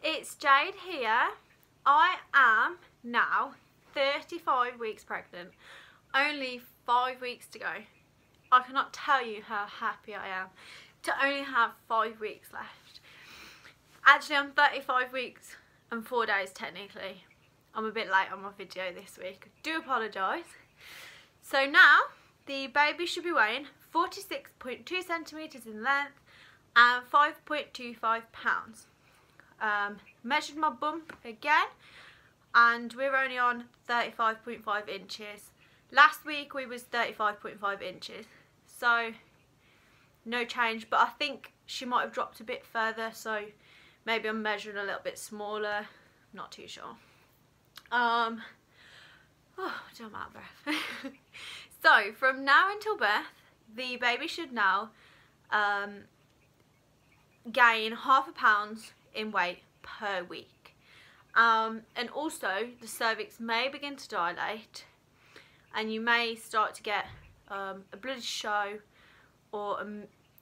It's Jade here. I am now 35 weeks pregnant. Only 5 weeks to go. I cannot tell you how happy I am to only have 5 weeks left. Actually, I'm 35 weeks and 4 days technically. I'm a bit late on my video this week. I do apologise. So now, the baby should be weighing 46.2 centimetres in length and 5.25 pounds. Measured my bump again and we're only on 35.5 inches. Last week we was 35.5 inches, so no change, but I think she might have dropped a bit further, so maybe I'm measuring a little bit smaller, not too sure. Oh, I'm out of breath. So from now until birth, the baby should now gain ½ pound in weight per week, and also the cervix may begin to dilate and you may start to get a bloody show or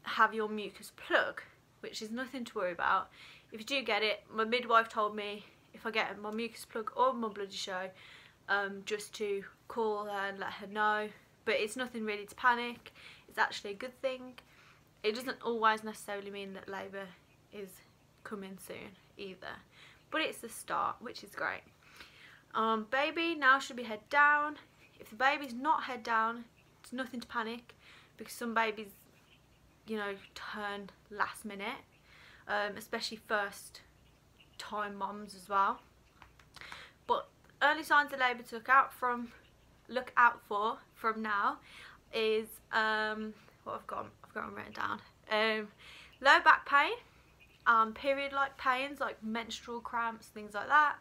have your mucus plug, which is nothing to worry about. If you do get it, my midwife told me if I get my mucus plug or my bloody show, just to call her and let her know, but it's nothing really to panic. It's actually a good thing. It doesn't always necessarily mean that labour is coming soon either, but it's the start, which is great. Baby now should be head down. If the baby's not head down, it's nothing to panic, because some babies, you know, turn last minute, especially first time moms as well. But early signs of labour to look out for from now is what I've got written down. Low back pain, period-like pains like menstrual cramps, things like that,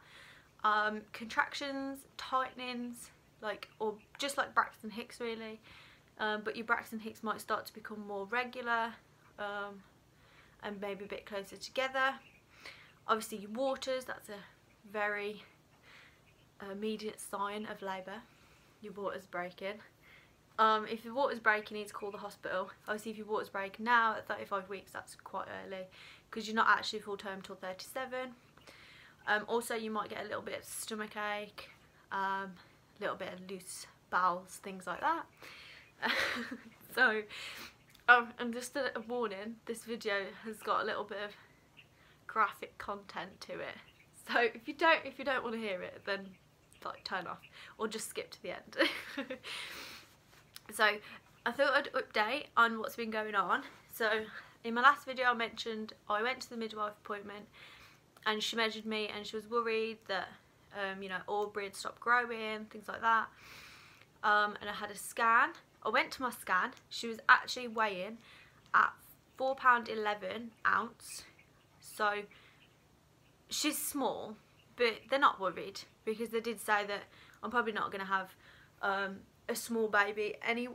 contractions, tightenings, or just like Braxton Hicks really, but your Braxton Hicks might start to become more regular and maybe a bit closer together. Obviously your waters, that's a very immediate sign of labour. Your water's breaking. If your water's breaking, you need to call the hospital. Obviously if your water's breaking now at 35 weeks, that's quite early, because you're not actually full term until 37. Also you might get a little bit of stomach ache, a little bit of loose bowels, things like that. So and just a warning, this video has got a little bit of graphic content to it, so if you don't want to hear it, then turn off or just skip to the end. So I thought I'd update on what's been going on. So in my last video I mentioned I went to the midwife appointment and she measured me and she was worried that you know, Aubrey had stopped growing, things like that, and I had a scan. I went to my scan. She was actually weighing at £4.11 ounce, so she's small, but they're not worried, because they did say that I'm probably not going to have a small baby I'm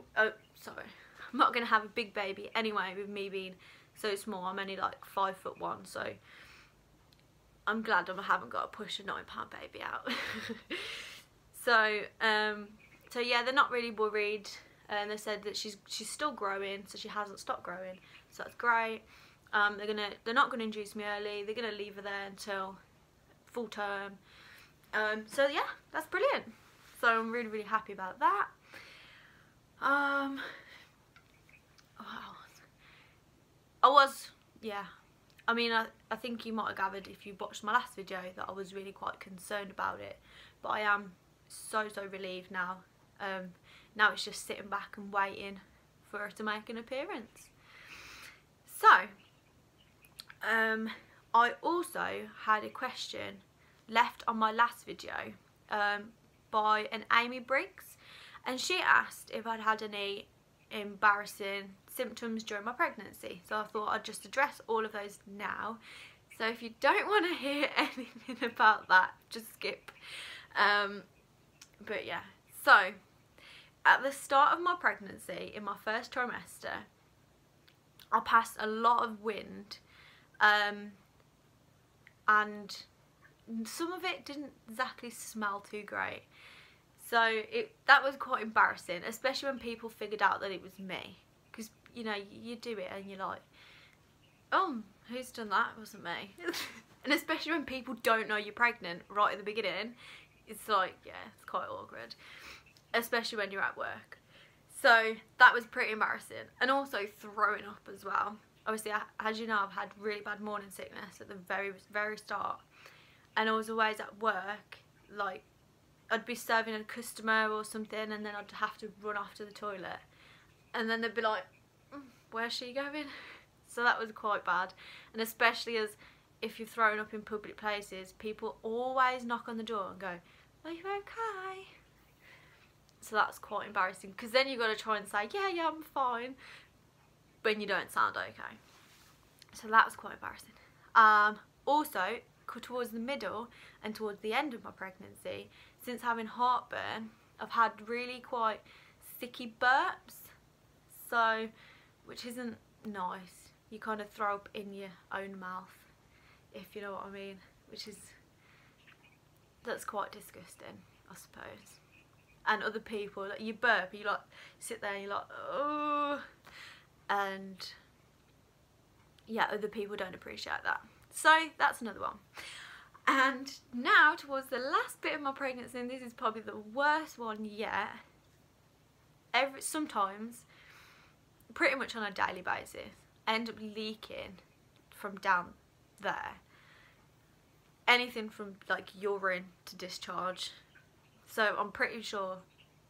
not going to have a big baby anyway with me being so small. I'm only like 5'1", so I'm glad I haven't got to push a £9 baby out. So yeah, they're not really worried, and they said that she's still growing, so she hasn't stopped growing, so that's great. They're not gonna induce me early. They're gonna leave her there until full term. So yeah, that's brilliant. So I'm really happy about that. Wow. I mean, I think you might have gathered if you watched my last video that I was really quite concerned about it, but I am so relieved now. Now it's just sitting back and waiting for her to make an appearance. So I also had a question left on my last video by an Amy Briggs, and she asked if I'd had any embarrassing symptoms during my pregnancy. So I thought I'd just address all of those now. So if you don't want to hear anything about that, just skip. But yeah, so at the start of my pregnancy, in my first trimester, I passed a lot of wind, and some of it didn't exactly smell too great. So that was quite embarrassing, especially when people figured out that it was me, because you know, you do it and you're like, oh, who's done that? It wasn't me. And especially when people don't know you're pregnant right at the beginning, it's like, yeah, it's quite awkward. Especially when you're at work. So that was pretty embarrassing. And also throwing up as well. Obviously, as you know, I've had really bad morning sickness at the very start. And I was always at work, like, I'd be serving a customer or something, and then I'd have to run off to the toilet. And then they'd be like, where's she going? So that was quite bad. And especially as if you're throwing up in public places, people always knock on the door and go, are you okay? So that's quite embarrassing, because then you've got to try and say, yeah, I'm fine, when you don't sound okay. So that was quite embarrassing. Also, towards the middle and towards the end of my pregnancy, since having heartburn, I've had really quite sticky burps, so, which isn't nice. You kind of throw up in your own mouth, if you know what I mean, that's quite disgusting, I suppose. And other people, like, you burp, you like sit there and you're like, oh, and yeah, other people don't appreciate that. So that's another one. And now towards the last bit of my pregnancy, and this is probably the worst one yet. Sometimes, pretty much on a daily basis, I end up leaking from down there. Anything from like urine to discharge. So I'm pretty sure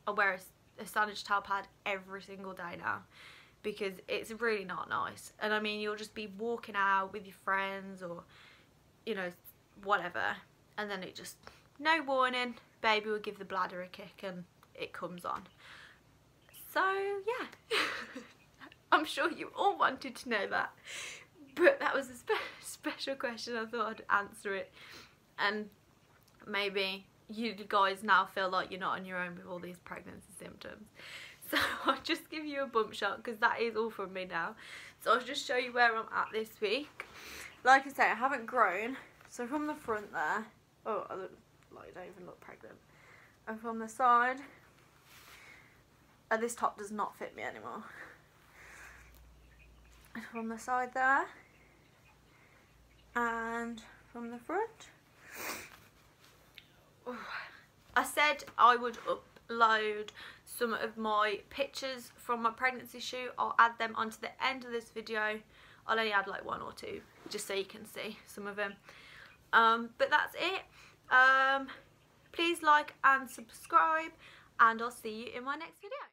I wear a sandwich towel pad every single day now, because it's really not nice. And I mean, you'll just be walking out with your friends or, you know, whatever, and then it just, no warning, baby will give the bladder a kick and it comes on. So yeah, I'm sure you all wanted to know that, but that was a special question. I thought I'd answer it, and maybe you guys now feel like you're not on your own with all these pregnancy symptoms. So I'll just give you a bump shot, because that is all from me now. So I'll just show you where I'm at this week. Like I say, I haven't grown. So from the front there, oh, I look like I don't even look pregnant. And from the side, this top does not fit me anymore. And from the side there, and from the front. I said I would upload some of my pictures from my pregnancy shoot. I'll add them onto the end of this video. I'll only add like 1 or 2 just so you can see some of them. But that's it. Please like and subscribe, and I'll see you in my next video.